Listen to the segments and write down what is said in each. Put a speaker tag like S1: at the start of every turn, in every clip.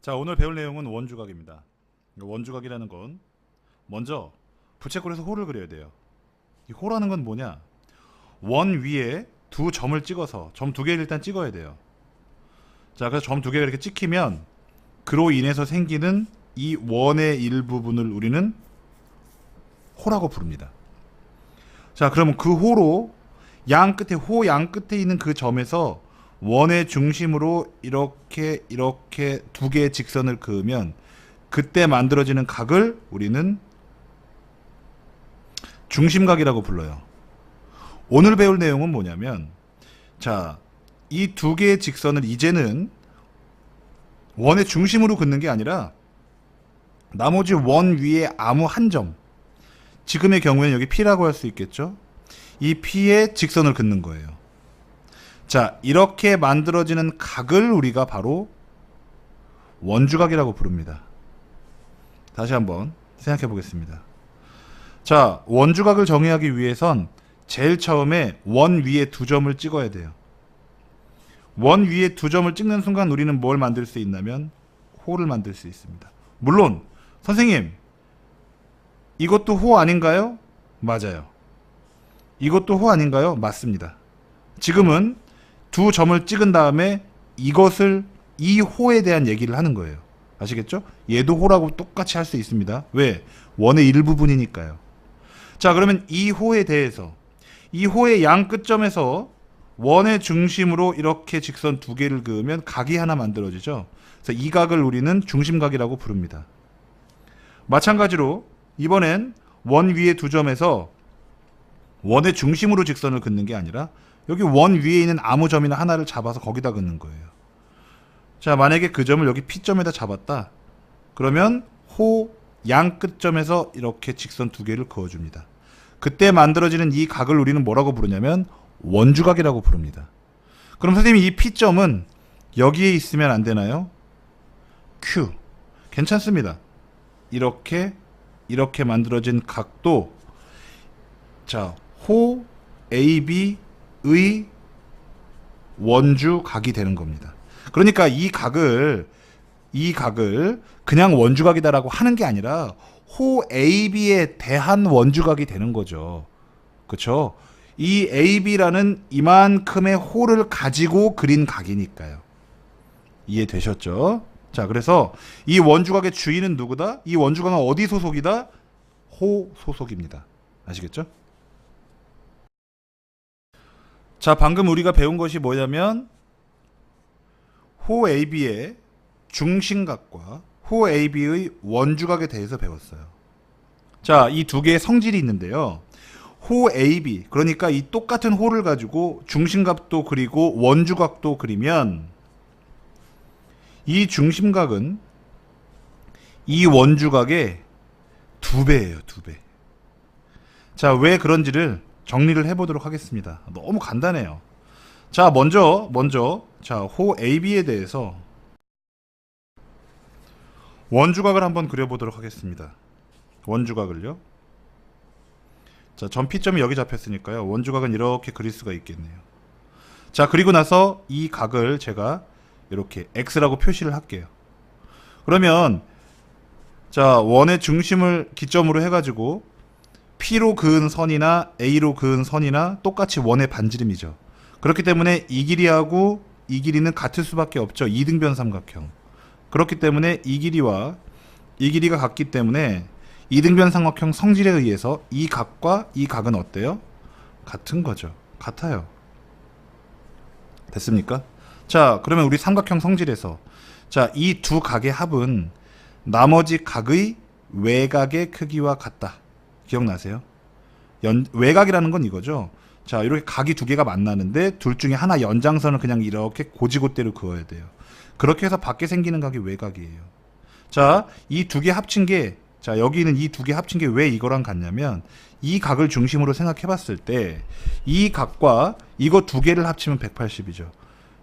S1: 자, 오늘 배울 내용은 원주각입니다. 원주각이라는 건 먼저 부채꼴에서 호를 그려야 돼요. 이 호라는 건 뭐냐? 원 위에 두 점을 찍어서 점 두 개를 일단 찍어야 돼요. 자, 그래서 점 두 개가 이렇게 찍히면 그로 인해서 생기는 이 원의 일부분을 우리는 호라고 부릅니다. 자, 그러면 그 호로 양 끝에 호 양 끝에 있는 그 점에서 원의 중심으로 이렇게 두 개의 직선을 그으면 그때 만들어지는 각을 우리는 중심각이라고 불러요. 오늘 배울 내용은 뭐냐면, 자, 이 두 개의 직선을 이제는 원의 중심으로 긋는 게 아니라 나머지 원 위에 아무 한 점, 지금의 경우에는 여기 P라고 할 수 있겠죠. 이 P에 직선을 긋는 거예요. 자, 이렇게 만들어지는 각을 우리가 바로 원주각이라고 부릅니다. 다시 한번 생각해 보겠습니다. 자, 원주각을 정의하기 위해선 제일 처음에 원 위에 두 점을 찍어야 돼요. 원 위에 두 점을 찍는 순간 우리는 뭘 만들 수 있냐면 호를 만들 수 있습니다. 물론 선생님, 이것도 호 아닌가요? 맞아요. 이것도 호 아닌가요? 맞습니다. 지금은 두 점을 찍은 다음에 이것을 이 호에 대한 얘기를 하는 거예요. 아시겠죠? 얘도 호라고 똑같이 할 수 있습니다. 왜? 원의 일부분이니까요. 자, 그러면 이 호에 대해서 이 호의 양 끝점에서 원의 중심으로 이렇게 직선 두 개를 그으면 각이 하나 만들어지죠. 그래서 이 각을 우리는 중심각이라고 부릅니다. 마찬가지로 이번엔 원 위에 두 점에서 원의 중심으로 직선을 긋는 게 아니라 여기 원 위에 있는 아무 점이나 하나를 잡아서 거기다 긋는 거예요. 자, 만약에 그 점을 여기 P점에다 잡았다. 그러면 호 양 끝점에서 이렇게 직선 두 개를 그어줍니다. 그때 만들어지는 이 각을 우리는 뭐라고 부르냐면 원주각이라고 부릅니다. 그럼 선생님, 이 P점은 여기에 있으면 안 되나요? Q. 괜찮습니다. 이렇게 만들어진 각도, 자, 호 AB의 원주각이 되는 겁니다. 그러니까 이 각을 그냥 원주각이다라고 하는 게 아니라 호 AB에 대한 원주각이 되는 거죠. 그렇죠? 이 AB라는 이만큼의 호를 가지고 그린 각이니까요. 이해되셨죠? 자, 그래서 이 원주각의 주인은 누구다? 이 원주각은 어디 소속이다? 호 소속입니다. 아시겠죠? 자, 방금 우리가 배운 것이 뭐냐면 호 AB의 중심각과 호 AB의 원주각에 대해서 배웠어요. 자, 이 두 개의 성질이 있는데요. 호 AB, 그러니까 이 똑같은 호를 가지고 중심각도 그리고 원주각도 그리면 이 중심각은 이 원주각의 2배예요, 2배. 자, 왜 그런지를 정리를 해보도록 하겠습니다. 너무 간단해요. 자, 먼저 자, 호 AB에 대해서 원주각을 한번 그려보도록 하겠습니다. 원주각을요. 자, 점 P점이 여기 잡혔으니까요. 원주각은 이렇게 그릴 수가 있겠네요. 자, 그리고 나서 이 각을 제가 이렇게 X라고 표시를 할게요. 그러면 자, 원의 중심을 기점으로 해가지고 P로 그은 선이나 A로 그은 선이나 똑같이 원의 반지름이죠. 그렇기 때문에 이 길이하고 이 길이는 같을 수밖에 없죠. 이등변 삼각형. 그렇기 때문에 이 길이와 이 길이가 같기 때문에 이등변 삼각형 성질에 의해서 이 각과 이 각은 어때요? 같은 거죠. 같아요. 됐습니까? 자, 그러면 우리 삼각형 성질에서 자, 이 두 각의 합은 나머지 각의 외곽의 크기와 같다. 기억나세요? 외곽이라는 건 이거죠. 자, 이렇게 각이 두 개가 만나는데 둘 중에 하나 연장선을 그냥 이렇게 고지고대로 그어야 돼요. 그렇게 해서 밖에 생기는 각이 외곽이에요. 자, 이 두 개 합친 게, 자, 여기 있는 이 두 개 합친 게 왜 이거랑 같냐면 이 각을 중심으로 생각해 봤을 때 이 각과 이거 두 개를 합치면 180이죠.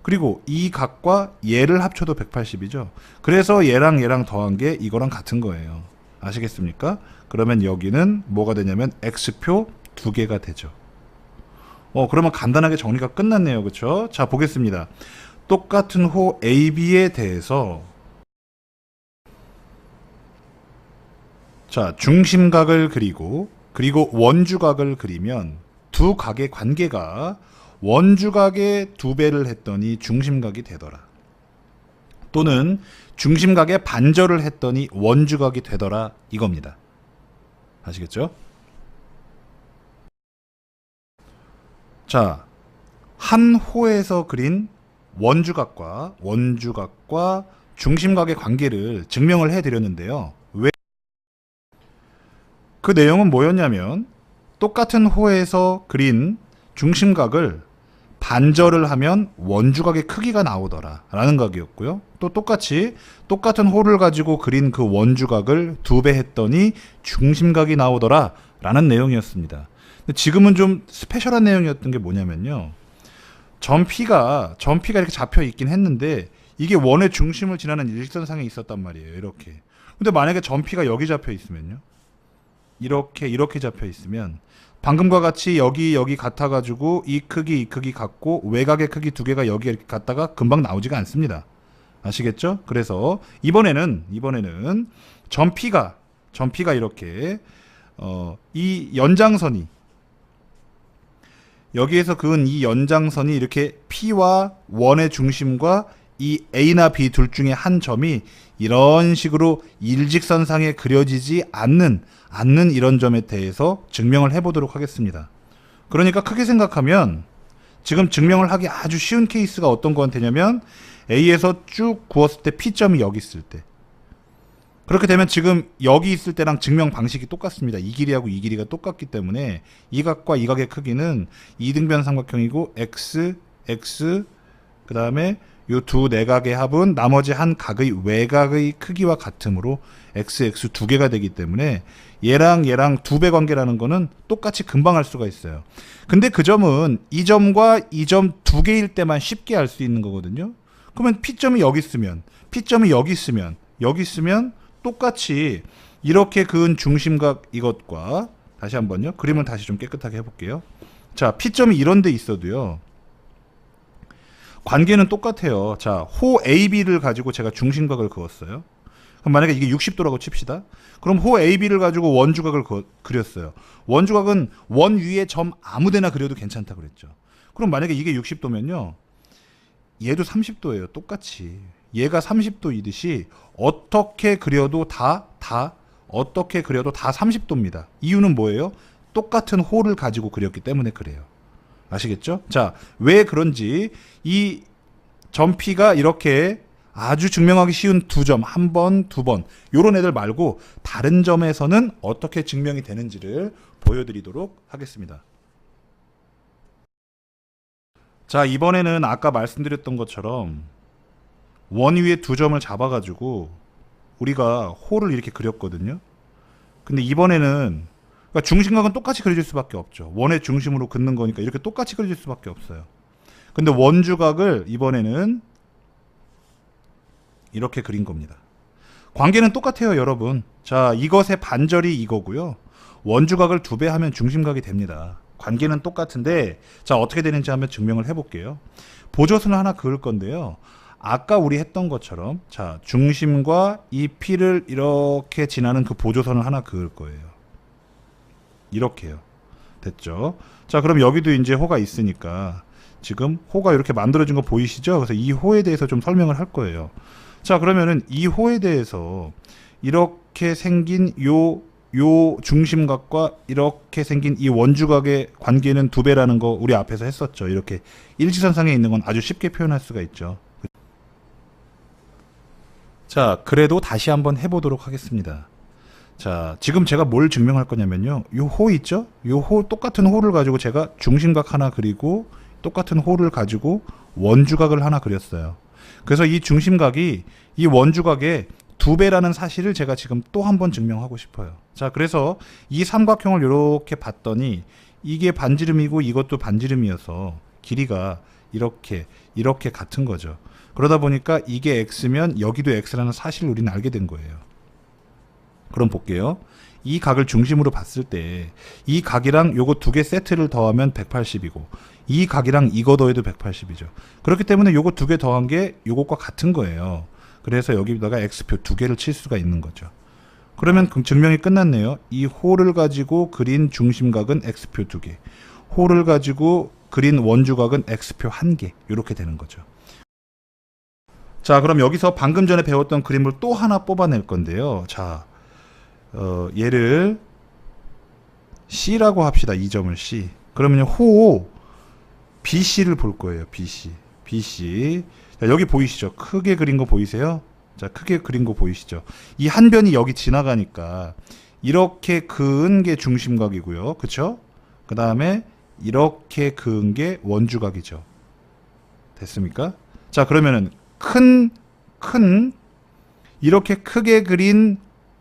S1: 그리고 이 각과 얘를 합쳐도 180이죠. 그래서 얘랑 더한 게 이거랑 같은 거예요. 아시겠습니까? 그러면 여기는 뭐가 되냐면 X표 두 개가 되죠. 그러면 간단하게 정리가 끝났네요. 그렇죠? 자, 보겠습니다. 똑같은 호 AB에 대해서 자, 중심각을 그리고 원주각을 그리면 두 각의 관계가 원주각의 2배를 했더니 중심각이 되더라. 또는 중심각의 반절을 했더니 원주각이 되더라, 이겁니다. 아시겠죠? 자, 한 호에서 그린 원주각과 중심각의 관계를 증명을 해드렸는데요. 그 내용은 뭐였냐면 똑같은 호에서 그린 중심각을 반절을 하면 원주각의 크기가 나오더라 라는 각이었고요. 또 똑같은 호를 가지고 그린 그 원주각을 2배 했더니 중심각이 나오더라 라는 내용이었습니다. 근데 지금은 좀 스페셜한 내용이었던 게 뭐냐면요. 점P가 이렇게 잡혀 있긴 했는데 이게 원의 중심을 지나는 일직선상에 있었단 말이에요. 이렇게. 근데 만약에 점P가 여기 잡혀 있으면요. 이렇게 잡혀 있으면 방금과 같이 여기 같아가지고 이 크기 같고 외곽의 크기 2개가 여기 이렇게 갔다가 금방 나오지가 않습니다. 아시겠죠? 그래서 이번에는 점P가 이렇게 이 연장선이 여기에서 그은 이 연장선이 이렇게 P와 원의 중심과 이 A나 B 둘 중에 한 점이 이런 식으로 일직선상에 그려지지 않는 이런 점에 대해서 증명을 해보도록 하겠습니다. 그러니까 크게 생각하면 지금 증명을 하기 아주 쉬운 케이스가 어떤 건 되냐면 A에서 쭉 구웠을 때 P점이 여기 있을 때, 그렇게 되면 지금 여기 있을 때랑 증명 방식이 똑같습니다. 이 길이하고 이 길이가 똑같기 때문에 이 각과 이 각의 크기는 이등변 삼각형이고 x 그 다음에 요 두 내각의 합은 나머지 한 각의 외곽의 크기와 같으므로 x 2개가 되기 때문에 얘랑 2배 관계라는 거는 똑같이 금방 할 수가 있어요. 근데 그 점은 이 점과 이 점 2개일 때만 쉽게 알 수 있는 거거든요. 그러면 P점이 여기 있으면 여기 있으면 똑같이 이렇게 그은 중심각 이것과 다시 한번요. 그림을 다시 좀 깨끗하게 해볼게요. 자, P점이 이런 데 있어도요. 관계는 똑같아요. 자, 호 AB를 가지고 제가 중심각을 그었어요. 그럼 만약에 이게 60도라고 칩시다. 그럼 호 AB를 가지고 원주각을 그렸어요. 원주각은 원 위에 점 아무데나 그려도 괜찮다 그랬죠. 그럼 만약에 이게 60도면요. 얘도 30도예요. 똑같이. 얘가 30도이듯이 어떻게 그려도 다 30도입니다. 이유는 뭐예요? 똑같은 호를 가지고 그렸기 때문에 그래요. 아시겠죠? 자, 왜 그런지 이 점 P가 이렇게 아주 증명하기 쉬운 2점, 1번, 2번 요런 애들 말고 다른 점에서는 어떻게 증명이 되는지를 보여드리도록 하겠습니다. 자, 이번에는 아까 말씀드렸던 것처럼 원 위에 2점을 잡아가지고 우리가 호를 이렇게 그렸거든요. 근데 이번에는 그러니까 중심각은 똑같이 그려질 수밖에 없죠. 원의 중심으로 긋는 거니까 이렇게 똑같이 그려질 수밖에 없어요. 근데 원주각을 이번에는 이렇게 그린 겁니다. 관계는 똑같아요, 여러분. 자, 이것의 반절이 이거고요. 원주각을 2배 하면 중심각이 됩니다. 관계는 똑같은데 자, 어떻게 되는지 한번 증명을 해볼게요. 보조선을 하나 그을 건데요. 아까 우리 했던 것처럼 자, 중심과 이 P를 이렇게 지나는 그 보조선을 하나 그을 거예요. 이렇게요. 됐죠? 자, 그럼 여기도 이제 호가 있으니까 지금 호가 이렇게 만들어진 거 보이시죠? 그래서 이 호에 대해서 좀 설명을 할 거예요. 자, 그러면은 이 호에 대해서 이렇게 생긴 요 중심각과 이렇게 생긴 이 원주각의 관계는 2배라는 거 우리 앞에서 했었죠. 이렇게 일직선상에 있는 건 아주 쉽게 표현할 수가 있죠. 자, 그래도 다시 한번 해보도록 하겠습니다. 자, 지금 제가 뭘 증명할 거냐면요. 요 호 있죠? 요 호, 똑같은 호를 가지고 제가 중심각 하나 그리고 똑같은 호를 가지고 원주각을 하나 그렸어요. 그래서 이 중심각이 이 원주각의 2배라는 사실을 제가 지금 또 한 번 증명하고 싶어요. 자, 그래서 이 삼각형을 이렇게 봤더니 이게 반지름이고 이것도 반지름이어서 길이가 이렇게 같은 거죠. 그러다 보니까 이게 x면 여기도 x라는 사실을 우리는 알게 된 거예요. 그럼 볼게요. 이 각을 중심으로 봤을 때 이 각이랑 요거 2개 세트를 더하면 180이고 이 각이랑 이거 더해도 180이죠. 그렇기 때문에 요거 2개 더한 게 요것과 같은 거예요. 그래서 여기다가 x표 2개를 칠 수가 있는 거죠. 그러면 증명이 끝났네요. 이 홀을 가지고 그린 중심각은 X표 2개, 홀을 가지고 그린 원주각은 X표 1개, 이렇게 되는 거죠. 자, 그럼 여기서 방금 전에 배웠던 그림을 또 하나 뽑아낼 건데요. 자, 얘를 C라고 합시다. 이 점을 C. 그러면 호 BC를 볼 거예요. BC. 자, 여기 보이시죠? 크게 그린 거 보이세요? 자, 크게 그린 거 보이시죠? 이 한 변이 여기 지나가니까 이렇게 그은 게 중심각이고요. 그쵸? 그 다음에 이렇게 그은 게 원주각이죠. 됐습니까? 자, 그러면은 이렇게 크게 그린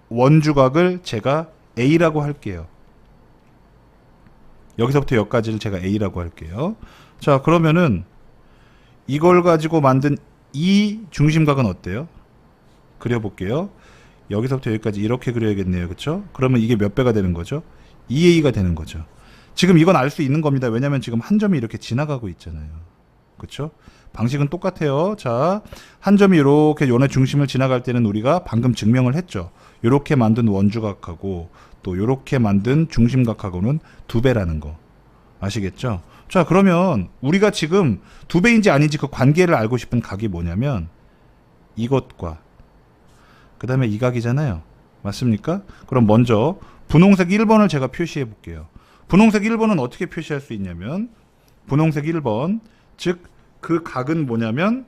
S1: 원주각을 제가 A라고 할게요. 여기서부터 여기까지를 제가 A라고 할게요. 자, 그러면은 이걸 가지고 만든 이 중심각은 어때요? 그려볼게요. 여기서부터 여기까지 이렇게 그려야겠네요. 그쵸? 그러면 이게 몇 배가 되는 거죠? 2A가 되는 거죠. 지금 이건 알 수 있는 겁니다. 왜냐면 지금 한 점이 이렇게 지나가고 있잖아요. 그쵸? 방식은 똑같아요. 자, 한 점이 이렇게 요네 중심을 지나갈 때는 우리가 방금 증명을 했죠. 요렇게 만든 원주각하고 또 요렇게 만든 중심각하고는 2배라는 거. 아시겠죠? 자, 그러면 우리가 지금 2배인지 아닌지 그 관계를 알고 싶은 각이 뭐냐면 이것과 그 다음에 이 각이잖아요. 맞습니까? 그럼 먼저 분홍색 1번을 제가 표시해 볼게요. 분홍색 1번은 어떻게 표시할 수 있냐면 분홍색 1번, 즉 그 각은 뭐냐면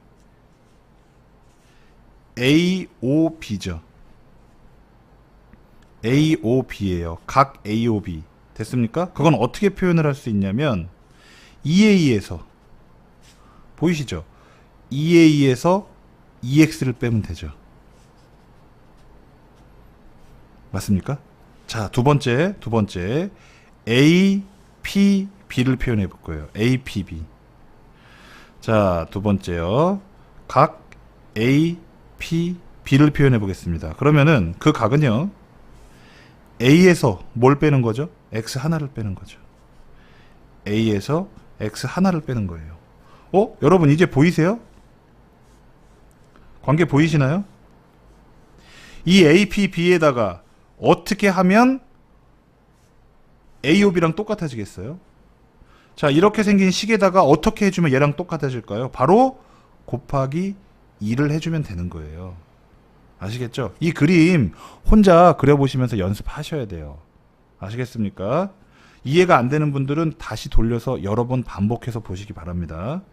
S1: AOB죠. AOB예요. 각 AOB. 됐습니까? 그건 어떻게 표현을 할 수 있냐면 2A에서 보이시죠? 2A에서 2X를 빼면 되죠. 맞습니까? 자, 두 번째 APB를 표현해 볼 거예요. APB. 자, 두 번째요. 각 APB를 표현해 보겠습니다. 그러면은 그 각은요. A에서 뭘 빼는 거죠? X 하나를 빼는 거죠. A에서 X 하나를 빼는 거예요. 여러분 이제 보이세요? 관계 보이시나요? 이 APB에다가 어떻게 하면 AOB랑 똑같아지겠어요? 자, 이렇게 생긴 식에다가 어떻게 해주면 얘랑 똑같아질까요? 바로 곱하기 2를 해주면 되는 거예요. 아시겠죠? 이 그림 혼자 그려보시면서 연습하셔야 돼요. 아시겠습니까? 이해가 안 되는 분들은 다시 돌려서 여러 번 반복해서 보시기 바랍니다.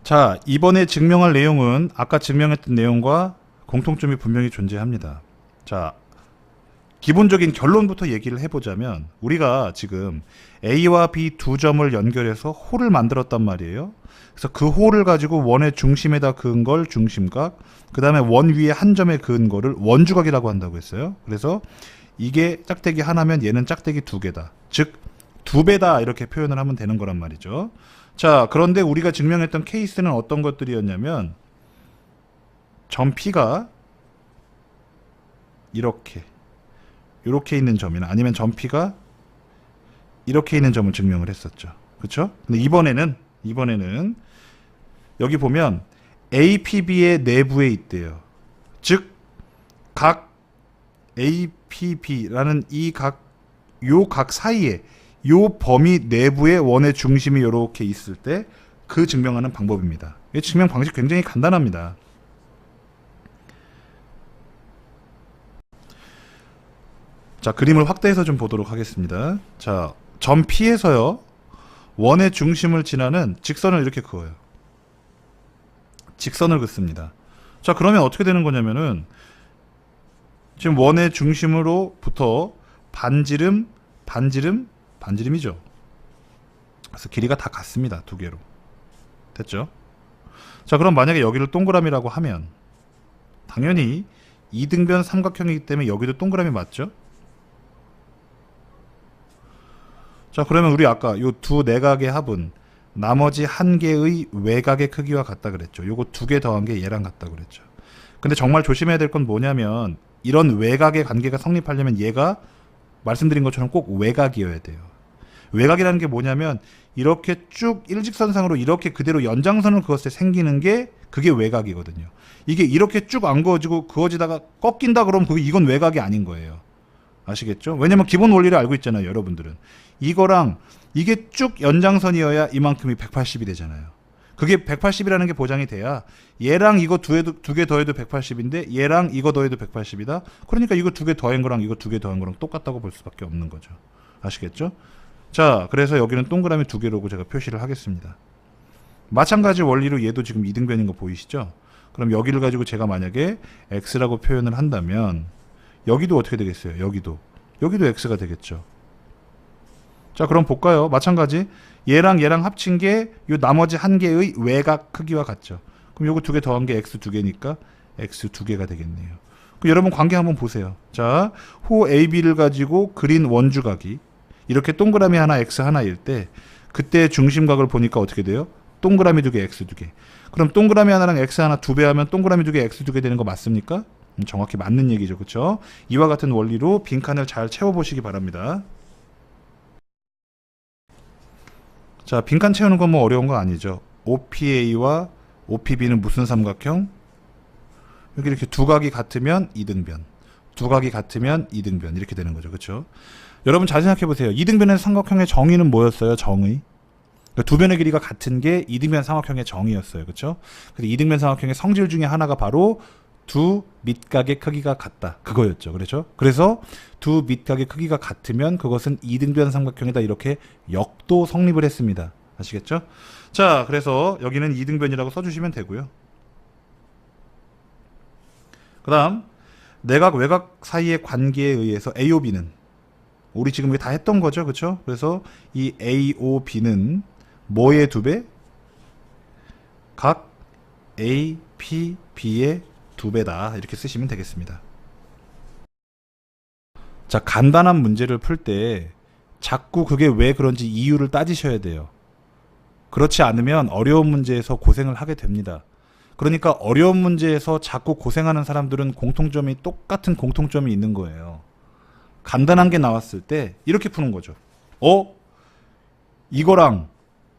S1: 자, 이번에 증명할 내용은 아까 증명했던 내용과 공통점이 분명히 존재합니다. 자, 기본적인 결론부터 얘기를 해보자면 우리가 지금 A와 B 두 점을 연결해서 홀을 만들었단 말이에요. 그래서 그 홀을 가지고 원의 중심에다 그은 걸 중심각, 그 다음에 원 위에 한 점에 그은 거를 원주각이라고 한다고 했어요. 그래서 이게 짝대기 하나면 얘는 짝대기 2개다. 즉 2배다 이렇게 표현을 하면 되는 거란 말이죠. 자, 그런데 우리가 증명했던 케이스는 어떤 것들이었냐면 점 P가 이렇게 있는 점이나 아니면 점 P가 이렇게 있는 점을 증명을 했었죠. 그렇죠? 근데 이번에는 여기 보면 APB의 내부에 있대요. 즉 각 APB라는 요 각 사이에 요 범위 내부에 원의 중심이 이렇게 있을 때 그 증명하는 방법입니다. 이 증명 방식 굉장히 간단합니다. 자, 그림을 확대해서 좀 보도록 하겠습니다. 자, 점 P에서요. 원의 중심을 지나는 직선을 이렇게 그어요. 직선을 긋습니다. 자, 그러면 어떻게 되는 거냐면은 지금 원의 중심으로부터 반지름이죠. 그래서 길이가 다 같습니다. 두 개로. 됐죠? 자, 그럼 만약에 여기를 동그라미라고 하면 당연히 이등변 삼각형이기 때문에 여기도 동그라미 맞죠? 자, 그러면 우리 아까 요 두 내각의 합은 나머지 한 개의 외곽의 크기와 같다 그랬죠. 요거 2개 더한 게 얘랑 같다 그랬죠. 근데 정말 조심해야 될 건 뭐냐면 이런 외곽의 관계가 성립하려면 얘가 말씀드린 것처럼 꼭 외곽이어야 돼요. 외곽이라는 게 뭐냐면 이렇게 쭉 일직선상으로 이렇게 그대로 연장선을 그었을 때 생기는 게 그게 외곽이거든요. 이게 이렇게 쭉 안 그어지고 그어지다가 꺾인다 그러면 이건 외곽이 아닌 거예요. 아시겠죠? 왜냐면 기본 원리를 알고 있잖아요, 여러분들은. 이거랑 이게 쭉 연장선이어야 이만큼이 180이 되잖아요. 그게 180이라는 게 보장이 돼야 얘랑 이거 두 개 더해도 180인데 얘랑 이거 더해도 180이다. 그러니까 이거 두 개 더한 거랑 이거 두 개 더한 거랑 똑같다고 볼 수밖에 없는 거죠. 아시겠죠? 자, 그래서 여기는 동그라미 두 개로고 제가 표시를 하겠습니다. 마찬가지 원리로 얘도 지금 이등변인 거 보이시죠? 그럼 여기를 가지고 제가 만약에 x라고 표현을 한다면 여기도 어떻게 되겠어요? 여기도 x가 되겠죠. 자, 그럼 볼까요? 마찬가지 얘랑 합친 게 요 나머지 한 개의 외곽 크기와 같죠. 그럼 요거 두 개 더한 게 x 두 개니까 x 두 개가 되겠네요. 그럼 여러분 관계 한번 보세요. 자, 호 AB를 가지고 그린 원주각이 이렇게 동그라미 하나 x 하나일 때 그때 중심각을 보니까 어떻게 돼요? 동그라미 두 개 x 두 개. 그럼 동그라미 하나랑 x 하나 두 배 하면 동그라미 두 개 x 두 개 되는 거 맞습니까? 정확히 맞는 얘기죠. 그렇죠? 이와 같은 원리로 빈칸을 잘 채워보시기 바랍니다. 자, 빈칸 채우는 건 뭐 어려운 거 아니죠. OPA와 OPB는 무슨 삼각형? 여기 이렇게 두 각이 같으면 이등변, 두 각이 같으면 이등변 이렇게 되는 거죠. 그렇죠? 여러분 잘 생각해 보세요. 이등변의 삼각형의 정의는 뭐였어요? 정의. 그러니까 두 변의 길이가 같은 게 이등변 삼각형의 정의였어요. 그렇죠? 근데 이등변 삼각형의 성질 중에 하나가 바로 두 밑각의 크기가 같다. 그거였죠. 그렇죠? 그래서 두 밑각의 크기가 같으면 그것은 이등변 삼각형이다. 이렇게 역도 성립을 했습니다. 아시겠죠? 자, 그래서 여기는 이등변이라고 써주시면 되고요. 그 다음 내각 외곽 사이의 관계에 의해서 AOB는 우리 지금 다 했던 거죠. 그렇죠? 그래서 이 AOB는 뭐의 두 배? 각 APB의 두 배다. 이렇게 쓰시면 되겠습니다. 자, 간단한 문제를 풀 때 자꾸 그게 왜 그런지 이유를 따지셔야 돼요. 그렇지 않으면 어려운 문제에서 고생을 하게 됩니다. 그러니까 어려운 문제에서 자꾸 고생하는 사람들은 똑같은 공통점이 있는 거예요. 간단한 게 나왔을 때 이렇게 푸는 거죠. 이거랑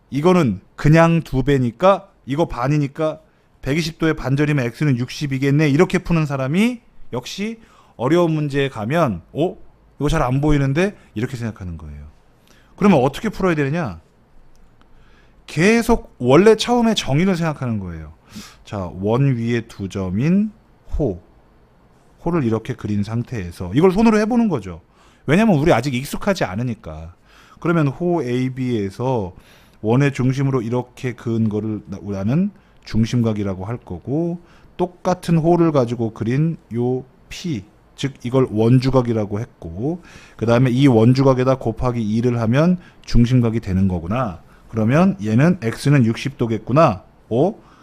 S1: 이거는 그냥 두 배니까 이거 반이니까 120도의 반절이면 x는 60이겠네. 이렇게 푸는 사람이 역시 어려운 문제에 가면 이거 잘 안 보이는데 이렇게 생각하는 거예요. 그러면 어떻게 풀어야 되느냐? 계속 원래 처음에 정의를 생각하는 거예요. 자, 원 위에 두 점인 호를 이렇게 그린 상태에서 이걸 손으로 해보는 거죠. 왜냐면 우리 아직 익숙하지 않으니까. 그러면 호 AB에서 원의 중심으로 이렇게 그은 거를 나는 중심각이라고 할 거고, 똑같은 호를 가지고 그린 요 P, 즉 이걸 원주각이라고 했고, 그 다음에 이 원주각에다 곱하기 2를 하면 중심각이 되는 거구나. 그러면 얘는 x는 60도겠구나.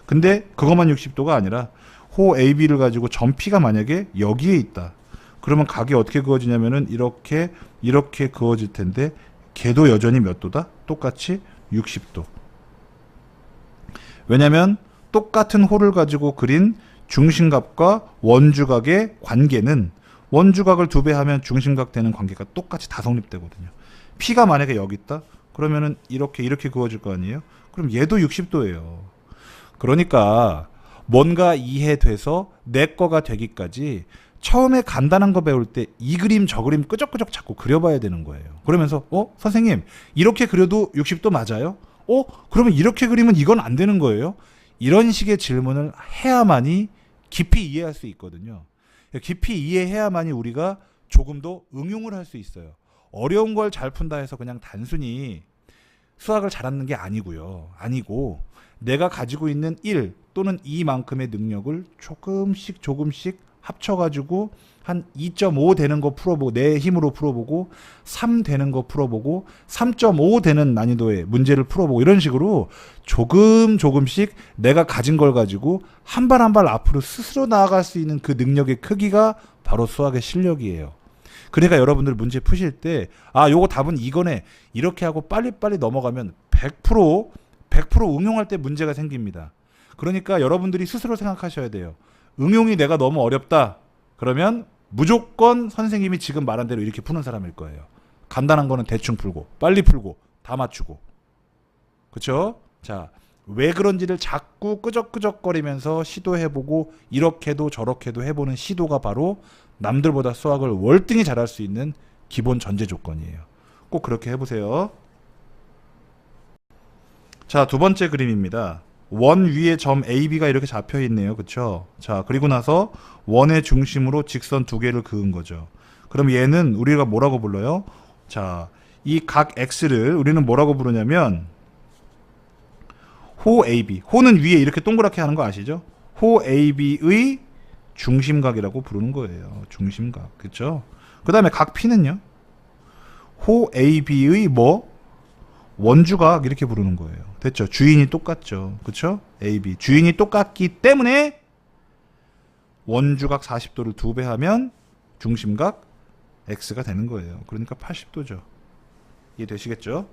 S1: 근데 그것만 60도가 아니라 호 AB를 가지고 점 P가 만약에 여기에 있다. 그러면 각이 어떻게 그어지냐면은 이렇게 그어질 텐데 걔도 여전히 몇 도다? 똑같이 60도. 왜냐면 똑같은 호를 가지고 그린 중심각과 원주각의 관계는 원주각을 두 배 하면 중심각 되는 관계가 똑같이 다 성립되거든요. P가 만약에 여기 있다? 그러면은 이렇게 그어질 거 아니에요? 그럼 얘도 60도예요. 그러니까 뭔가 이해돼서 내 거가 되기까지 처음에 간단한 거 배울 때 이 그림 저 그림 끄적끄적 자꾸 그려봐야 되는 거예요. 그러면서 선생님 이렇게 그려도 60도 맞아요? 그러면 이렇게 그리면 이건 안 되는 거예요? 이런 식의 질문을 해야만이 깊이 이해할 수 있거든요. 깊이 이해해야만이 우리가 조금 더 응용을 할 수 있어요. 어려운 걸 잘 푼다 해서 그냥 단순히 수학을 잘하는 게 아니고 내가 가지고 있는 1 또는 2만큼의 능력을 조금씩 합쳐가지고 한 2.5 되는 거 풀어보고 내 힘으로 풀어보고 3 되는 거 풀어보고 3.5 되는 난이도의 문제를 풀어보고 이런 식으로 조금씩 내가 가진 걸 가지고 한 발 한 발 앞으로 스스로 나아갈 수 있는 그 능력의 크기가 바로 수학의 실력이에요. 그러니까 여러분들 문제 푸실 때 요거 답은 이거네 이렇게 하고 빨리빨리 넘어가면 100% 응용할 때 문제가 생깁니다. 그러니까 여러분들이 스스로 생각하셔야 돼요. 응용이 내가 너무 어렵다. 그러면 무조건 선생님이 지금 말한 대로 이렇게 푸는 사람일 거예요. 간단한 거는 대충 풀고 빨리 풀고 다 맞추고. 그쵸? 자, 왜 그런지를 자꾸 끄적끄적거리면서 시도해보고 이렇게도 저렇게도 해보는 시도가 바로 남들보다 수학을 월등히 잘할 수 있는 기본 전제 조건이에요. 꼭 그렇게 해보세요. 자, 두 번째 그림입니다. 원 위에 점 AB가 이렇게 잡혀 있네요. 그쵸? 자, 그리고 나서 원의 중심으로 직선 두 개를 그은 거죠. 그럼 얘는 우리가 뭐라고 불러요? 자, 이 각 X를 우리는 뭐라고 부르냐면 호 AB. 호는 위에 이렇게 동그랗게 하는 거 아시죠? 호 AB의 중심각이라고 부르는 거예요. 중심각. 그쵸? 그 다음에 각 P는요? 호 AB의 뭐? 원주각 이렇게 부르는 거예요. 됐죠? 주인이 똑같죠. 그쵸? AB. 주인이 똑같기 때문에 원주각 40도를 2배 하면 중심각 X가 되는 거예요. 그러니까 80도죠. 이해되시겠죠?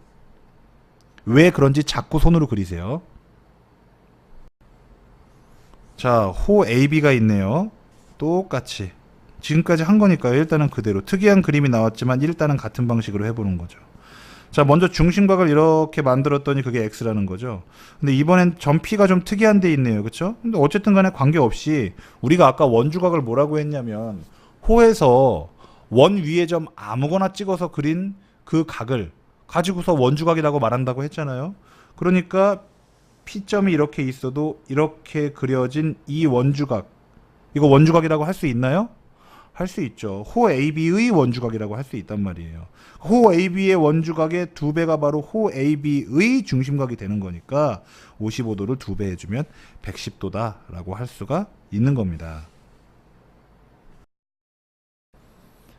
S1: 왜 그런지 자꾸 손으로 그리세요. 자, 호 AB가 있네요. 똑같이. 지금까지 한 거니까요. 일단은 그대로. 특이한 그림이 나왔지만 일단은 같은 방식으로 해보는 거죠. 자, 먼저 중심각을 이렇게 만들었더니 그게 X라는 거죠. 근데 이번엔 점 P가 좀 특이한 데 있네요. 그쵸? 근데 어쨌든 간에 관계없이 우리가 아까 원주각을 뭐라고 했냐면 호에서 원 위에 점 아무거나 찍어서 그린 그 각을 가지고서 원주각이라고 말한다고 했잖아요. 그러니까 P점이 이렇게 있어도 이렇게 그려진 이 원주각, 이거 원주각이라고 할 수 있나요? 할 수 있죠. 호 AB의 원주각이라고 할 수 있단 말이에요. 호 AB의 원주각의 2배가 바로 호 AB의 중심각이 되는 거니까 55도를 2배 해주면 110도다라고 할 수가 있는 겁니다.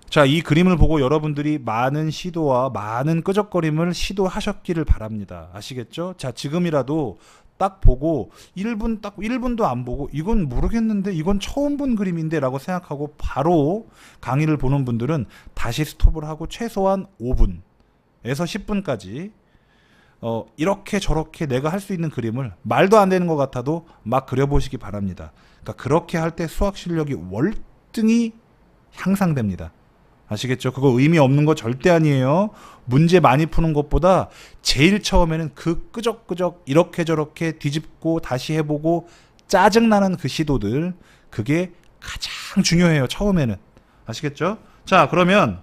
S1: 자, 이 그림을 보고 여러분들이 많은 시도와 많은 끄적거림을 시도하셨기를 바랍니다. 아시겠죠? 자, 지금이라도 딱 보고 1분도 안 보고 이건 모르겠는데 이건 처음 본 그림인데 라고 생각하고 바로 강의를 보는 분들은 다시 스톱을 하고 최소한 5분에서 10분까지 이렇게 저렇게 내가 할 수 있는 그림을 말도 안 되는 것 같아도 막 그려보시기 바랍니다. 그러니까 그렇게 할 때 수학 실력이 월등히 향상됩니다. 아시겠죠? 그거 의미 없는 거 절대 아니에요. 문제 많이 푸는 것보다 제일 처음에는 그 끄적끄적 이렇게 저렇게 뒤집고 다시 해보고 짜증나는 그 시도들, 그게 가장 중요해요. 처음에는. 아시겠죠? 자, 그러면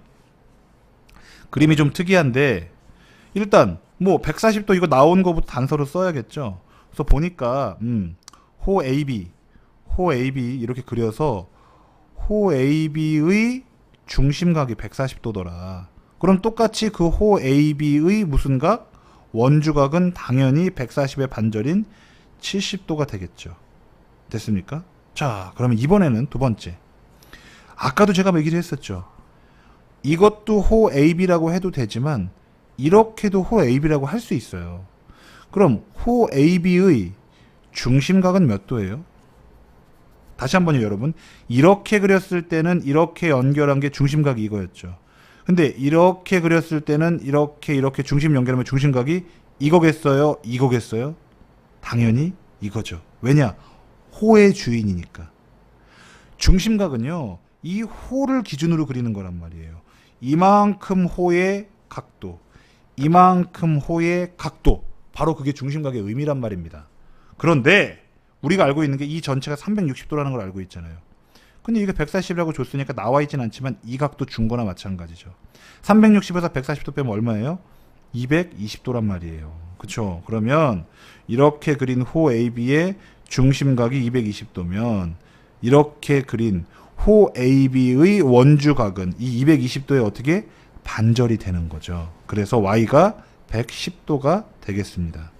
S1: 그림이 좀 특이한데 일단 뭐 140도 이거 나온 거부터 단서로 써야겠죠. 그래서 보니까 호 AB 이렇게 그려서 호 AB의 중심각이 140도더라. 그럼 똑같이 그 호 AB의 무슨 각? 원주각은 당연히 140의 반절인 70도가 되겠죠. 됐습니까? 자, 그러면 이번에는 두 번째. 아까도 제가 얘기를 했었죠. 이것도 호 AB라고 해도 되지만 이렇게도 호 AB라고 할 수 있어요. 그럼 호 AB의 중심각은 몇 도예요? 다시 한번요, 여러분. 이렇게 그렸을 때는 이렇게 연결한 게 중심각이 이거였죠. 근데 이렇게 그렸을 때는 이렇게 중심 연결하면 중심각이 이거겠어요? 이거겠어요? 당연히 이거죠. 왜냐? 호의 주인이니까. 중심각은요, 이 호를 기준으로 그리는 거란 말이에요. 이만큼 호의 각도, 이만큼 호의 각도. 바로 그게 중심각의 의미란 말입니다. 그런데 우리가 알고 있는 게 이 전체가 360도라는 걸 알고 있잖아요. 근데 이게 140이라고 줬으니까 나와 있진 않지만 이 각도 준 거나 마찬가지죠. 360에서 140도 빼면 얼마예요? 220도란 말이에요. 그쵸? 그러면 이렇게 그린 호 AB의 중심각이 220도면 이렇게 그린 호 AB의 원주각은 이 220도에 어떻게 반절이 되는 거죠. 그래서 Y가 110도가 되겠습니다.